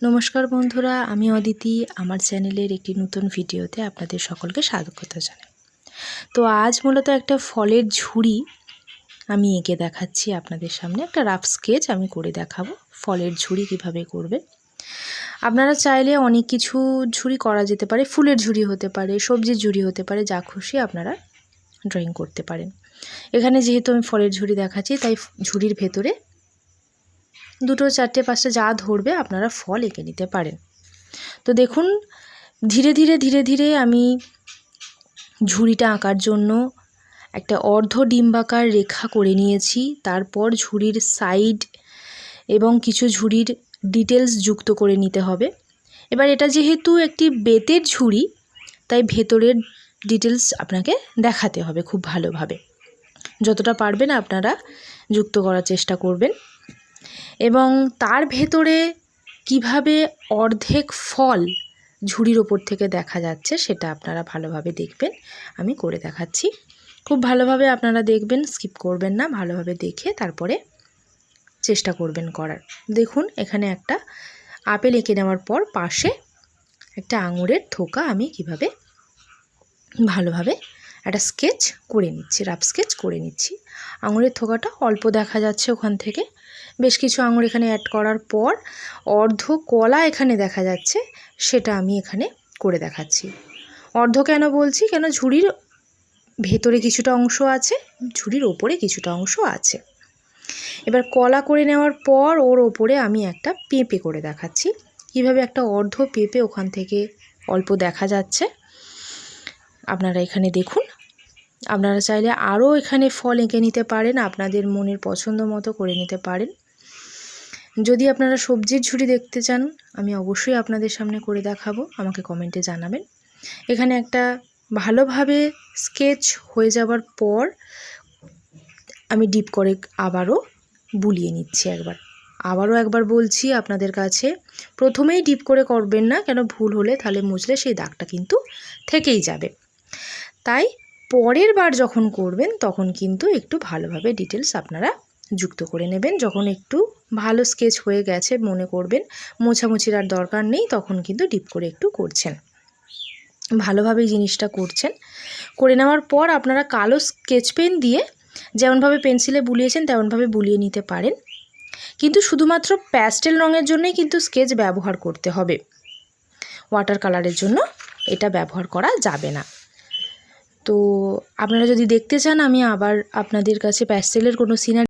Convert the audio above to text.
নমস্কার বন্ধুরা, আমি অদিতি। আমার চ্যানেলের একটি নতুন ভিডিওতে আপনাদের সকলকে স্বাগত জানাই। তো আজ মূলত একটা ফলের ঝুড়ি আমি এঁকে দেখাচ্ছি আপনাদের সামনে। একটা রাফ স্কেচ আমি করে দেখাবো ফলের ঝুড়ি কিভাবে করবে। আপনারা চাইলে অনেক কিছু ঝুড়ি করা যেতে পারে, ফুলের ঝুড়ি হতে পারে, সবজির ঝুড়ি হতে পারে, যা খুশি আপনারা ড্রয়িং করতে পারেন। এখানে যেহেতু আমি ফলের ঝুড়ি দেখাচ্ছি, তাই ঝুড়ির ভেতরে দুটো, চারটে, পাঁচটা যা ধরবে আপনারা ফল এঁকে নিতে পারেন। তো দেখুন, ধীরে ধীরে আমি ঝুড়িটা আঁকার জন্য একটা অর্ধ ডিম্বাকার রেখা করে নিয়েছি। তারপর ঝুড়ির সাইড এবং কিছু ঝুড়ির ডিটেলস যুক্ত করে নিতে হবে। এবার এটা যেহেতু একটি বেতের ঝুড়ি, তাই ভেতরের ডিটেলস আপনাকে দেখাতে হবে খুব ভালোভাবে। যতটা পারবেন আপনারা যুক্ত করার চেষ্টা করবেন। এবং তার ভেতরে কিভাবে অর্ধেক ফল ঝুড়ির ওপর থেকে দেখা যাচ্ছে সেটা আপনারা ভালোভাবে দেখবেন। আমি করে দেখাচ্ছি, খুব ভালোভাবে আপনারা দেখবেন, স্কিপ করবেন না। ভালোভাবে দেখে তারপরে চেষ্টা করবেন করার। দেখুন, এখানে একটা আপেল এঁকে নেওয়ার পর পাশে একটা আঙুরের থোকা আমি কিভাবে ভালোভাবে একটা স্কেচ করে নিচ্ছি, রাফ স্কেচ করে নিচ্ছি। আঙুরের থোকাটা অল্প দেখা যাচ্ছে ওখান থেকে। বেশ কিছু আঙুর এখানে অ্যাড করার পর অর্ধ কলা এখানে দেখা যাচ্ছে, সেটা আমি এখানে করে দেখাচ্ছি। অর্ধ কেন বলছি, কেন ঝুড়ির ভেতরে কিছুটা অংশ আছে, ঝুড়ির ওপরে কিছুটা অংশ আছে। এবার কলা করে নেওয়ার পর ওর ওপরে আমি একটা পেঁপে করে দেখাচ্ছি, কিভাবে একটা অর্ধ পেঁপে ওখান থেকে অল্প দেখা যাচ্ছে। আপনারা এখানে দেখুন। আপনারা চাইলে আরও এখানে ফল এঁকে নিতে পারেন, আপনাদের মনের পছন্দ মতো করে নিতে পারেন। যদি আপনারা সবজির ঝুড়ি দেখতে চান, আমি অবশ্যই আপনাদের সামনে করে দেখাবো, আমাকে কমেন্টে জানাবেন। এখানে একটা ভালোভাবে স্কেচ হয়ে যাওয়ার পর আমি ডিপ করে আবারও বুলিয়ে নিচ্ছি। আবারও একবার বলছি আপনাদের কাছে, প্রথমেই ডিপ করে করবেন না, কেন ভুল হলে তাহলে মুছলে সেই দাগটা কিন্তু থেকেই যাবে। তাই পরের বার যখন করবেন তখন কিন্তু একটু ভালোভাবে ডিটেলস আপনারা যুক্ত করে নেবেন। যখন একটু ভালো স্কেচ হয়ে গেছে মনে করবেন, মোছামুছির আর দরকার নেই, তখন কিন্তু ডিপ করে একটু করছেন, ভালোভাবে জিনিসটা করছেন। করে নেওয়ার পর আপনারা কালো স্কেচ পেন দিয়ে যেমনভাবে পেন্সিলে বুলিয়েছেন তেমনভাবে বুলিয়ে নিতে পারেন, কিন্তু শুধুমাত্র প্যাস্টেল রঙের জন্যই কিন্তু স্কেচ ব্যবহার করতে হবে, ওয়াটার কালারের জন্য এটা ব্যবহার করা যাবে না। তো আপনারা যদি দেখতে চান আমি আবার আপনাদের কাছে প্যাস্টেলের কোনো সিনারি